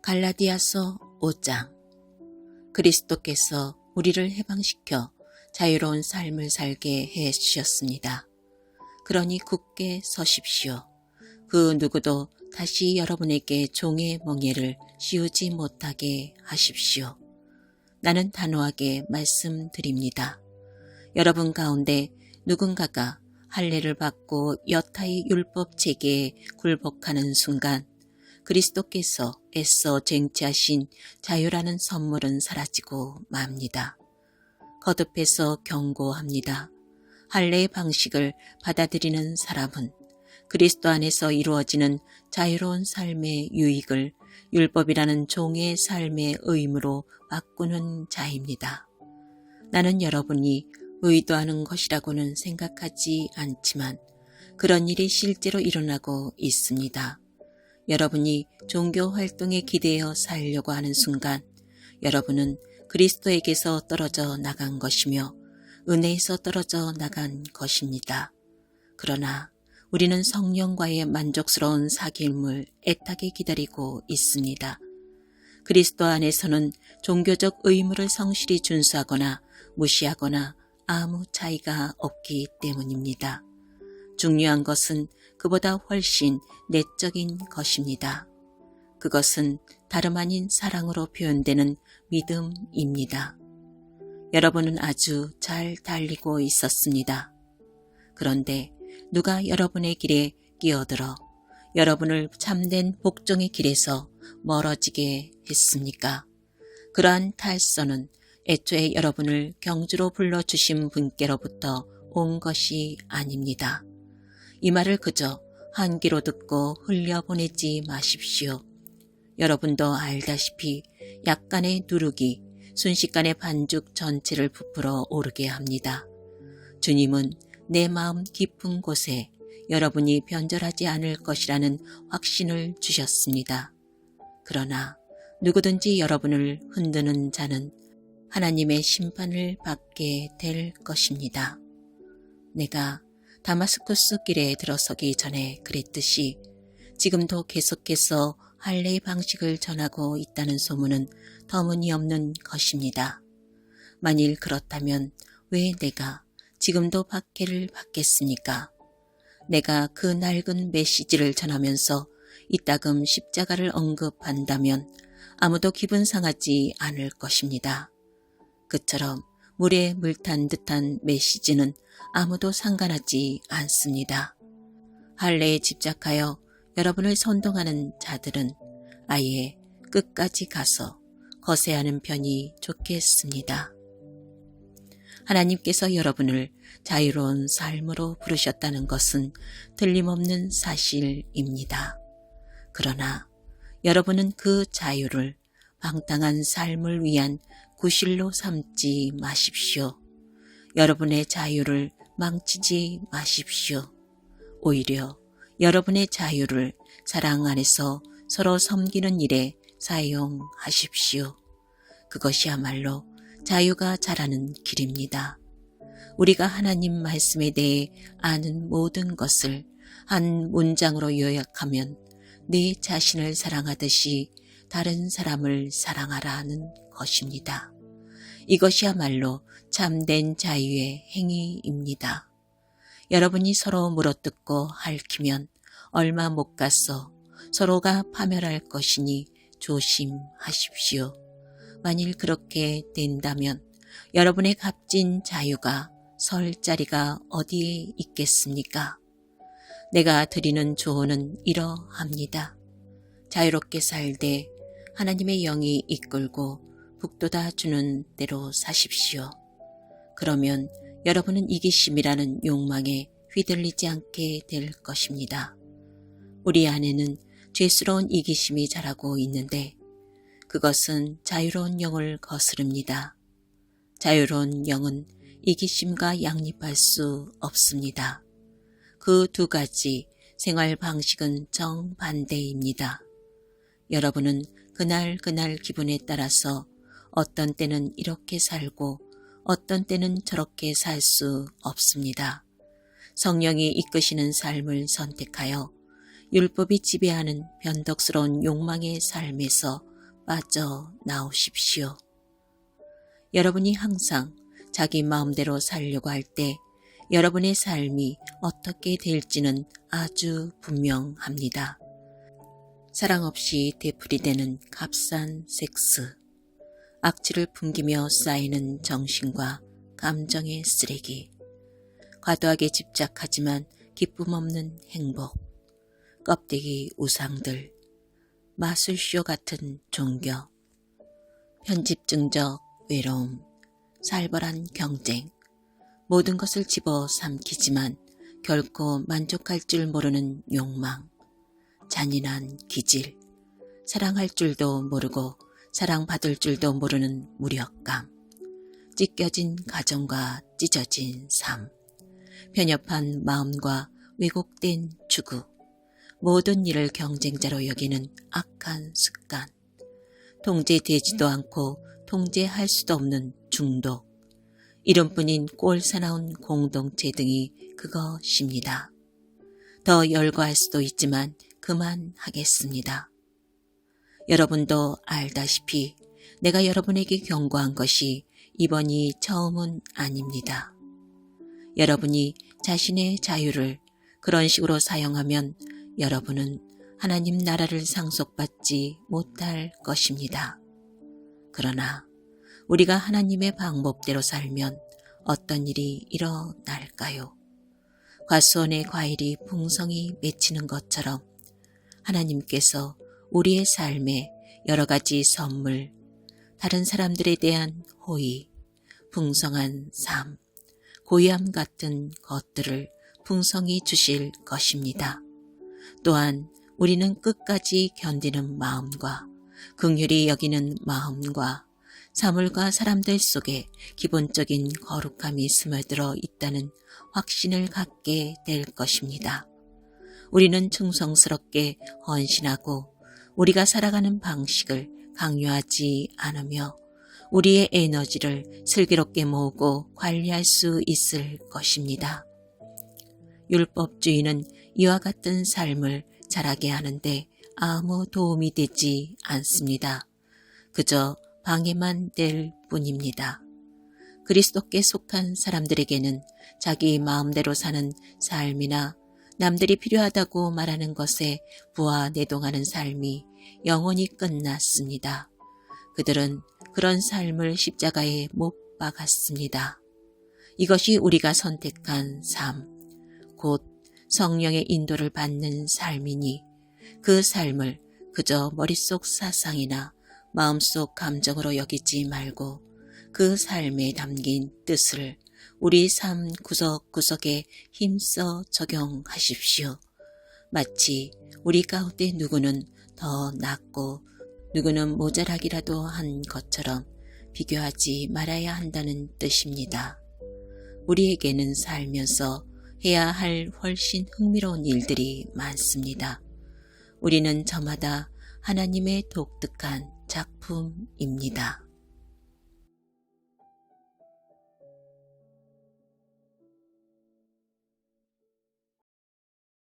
갈라디아서 5장. 그리스도께서 우리를 해방시켜 자유로운 삶을 살게 해 주셨습니다. 그러니 굳게 서십시오. 그 누구도 다시 여러분에게 종의 멍에를 씌우지 못하게 하십시오. 나는 단호하게 말씀드립니다. 여러분 가운데 누군가가 할례를 받고 여타의 율법 체계에 굴복하는 순간 그리스도께서 애써 쟁취하신 자유라는 선물은 사라지고 맙니다. 거듭해서 경고합니다. 할례의 방식을 받아들이는 사람은 그리스도 안에서 이루어지는 자유로운 삶의 유익을 율법이라는 종의 삶의 의무로 바꾸는 자입니다. 나는 여러분이 의도하는 것이라고는 생각하지 않지만 그런 일이 실제로 일어나고 있습니다. 여러분이 종교 활동에 기대어 살려고 하는 순간 여러분은 그리스도에게서 떨어져 나간 것이며 은혜에서 떨어져 나간 것입니다. 그러나 우리는 성령과의 만족스러운 사귐을 애타게 기다리고 있습니다. 그리스도 안에서는 종교적 의무를 성실히 준수하거나 무시하거나 아무 차이가 없기 때문입니다. 중요한 것은 그보다 훨씬 내적인 것입니다. 그것은 다름 아닌 사랑으로 표현되는 믿음입니다. 여러분은 아주 잘 달리고 있었습니다. 그런데 누가 여러분의 길에 끼어들어 여러분을 참된 복종의 길에서 멀어지게 했습니까? 그러한 탈선은 애초에 여러분을 경주로 불러주신 분께로부터 온 것이 아닙니다. 이 말을 그저 한귀로 듣고 흘려보내지 마십시오. 여러분도 알다시피 약간의 누룩이 순식간에 반죽 전체를 부풀어 오르게 합니다. 주님은 내 마음 깊은 곳에 여러분이 변절하지 않을 것이라는 확신을 주셨습니다. 그러나 누구든지 여러분을 흔드는 자는 하나님의 심판을 받게 될 것입니다. 내가 다마스쿠스 길에 들어서기 전에 그랬듯이 지금도 계속해서 할례의 방식을 전하고 있다는 소문은 터무니없는 것입니다. 만일 그렇다면 왜 내가 지금도 박해를 받겠습니까? 내가 그 낡은 메시지를 전하면서 이따금 십자가를 언급한다면 아무도 기분 상하지 않을 것입니다. 그처럼 물에 물 탄 듯한 메시지는 아무도 상관하지 않습니다. 할례에 집착하여 여러분을 선동하는 자들은 아예 끝까지 가서 거세하는 편이 좋겠습니다. 하나님께서 여러분을 자유로운 삶으로 부르셨다는 것은 틀림없는 사실입니다. 그러나 여러분은 그 자유를 방탕한 삶을 위한 구실로 삼지 마십시오. 여러분의 자유를 망치지 마십시오. 오히려 여러분의 자유를 사랑 안에서 서로 섬기는 일에 사용하십시오. 그것이야말로 자유가 자라는 길입니다. 우리가 하나님 말씀에 대해 아는 모든 것을 한 문장으로 요약하면 네 자신을 사랑하듯이 다른 사람을 사랑하라는 것입니다. 이것이야말로 참된 자유의 행위입니다. 여러분이 서로 물어뜯고 핥히면 얼마 못 가서 서로가 파멸할 것이니 조심하십시오. 만일 그렇게 된다면 여러분의 값진 자유가 설 자리가 어디에 있겠습니까? 내가 드리는 조언은 이러합니다. 자유롭게 살되 하나님의 영이 이끌고 북돋아 주는 대로 사십시오. 그러면 여러분은 이기심이라는 욕망에 휘둘리지 않게 될 것입니다. 우리 안에는 죄스러운 이기심이 자라고 있는데 그것은 자유로운 영을 거스릅니다. 자유로운 영은 이기심과 양립할 수 없습니다. 그 두 가지 생활 방식은 정반대입니다. 여러분은 그날 기분에 따라서 어떤 때는 이렇게 살고 어떤 때는 저렇게 살 수 없습니다. 성령이 이끄시는 삶을 선택하여 율법이 지배하는 변덕스러운 욕망의 삶에서 빠져나오십시오. 여러분이 항상 자기 마음대로 살려고 할 때 여러분의 삶이 어떻게 될지는 아주 분명합니다. 사랑 없이 되풀이되는 값싼 섹스, 악취를 풍기며 쌓이는 정신과 감정의 쓰레기, 과도하게 집착하지만 기쁨 없는 행복, 껍데기 우상들, 마술쇼 같은 종교, 편집증적 외로움, 살벌한 경쟁, 모든 것을 집어 삼키지만 결코 만족할 줄 모르는 욕망, 잔인한 기질, 사랑할 줄도 모르고 사랑받을 줄도 모르는 무력감, 찢겨진 가정과 찢어진 삶, 편협한 마음과 왜곡된 추구, 모든 일을 경쟁자로 여기는 악한 습관, 통제되지도 않고 통제할 수도 없는 중독, 이름뿐인 꼴사나운 공동체 등이 그것입니다. 더 열거할 수도 있지만 그만하겠습니다. 여러분도 알다시피 내가 여러분에게 경고한 것이 이번이 처음은 아닙니다. 여러분이 자신의 자유를 그런 식으로 사용하면 여러분은 하나님 나라를 상속받지 못할 것입니다. 그러나 우리가 하나님의 방법대로 살면 어떤 일이 일어날까요? 과수원의 과일이 풍성히 맺히는 것처럼 하나님께서 우리의 삶에 여러 가지 선물, 다른 사람들에 대한 호의, 풍성한 삶, 고요함 같은 것들을 풍성히 주실 것입니다. 또한 우리는 끝까지 견디는 마음과 긍휼히 여기는 마음과 사물과 사람들 속에 기본적인 거룩함이 스며들어 있다는 확신을 갖게 될 것입니다. 우리는 충성스럽게 헌신하고 우리가 살아가는 방식을 강요하지 않으며 우리의 에너지를 슬기롭게 모으고 관리할 수 있을 것입니다. 율법주의는 이와 같은 삶을 자라게 하는데 아무 도움이 되지 않습니다. 그저 방해만 될 뿐입니다. 그리스도께 속한 사람들에게는 자기 마음대로 사는 삶이나 남들이 필요하다고 말하는 것에 부하내동하는 삶이 영원히 끝났습니다. 그들은 그런 삶을 십자가에 못 박았습니다. 이것이 우리가 선택한 삶, 곧 성령의 인도를 받는 삶이니 그 삶을 그저 머릿속 사상이나 마음속 감정으로 여기지 말고 그 삶에 담긴 뜻을 우리 삶 구석구석에 힘써 적용하십시오. 마치 우리 가운데 누구는 더 낫고 누구는 모자라기라도 한 것처럼 비교하지 말아야 한다는 뜻입니다. 우리에게는 살면서 해야 할 훨씬 흥미로운 일들이 많습니다. 우리는 저마다 하나님의 독특한 작품입니다.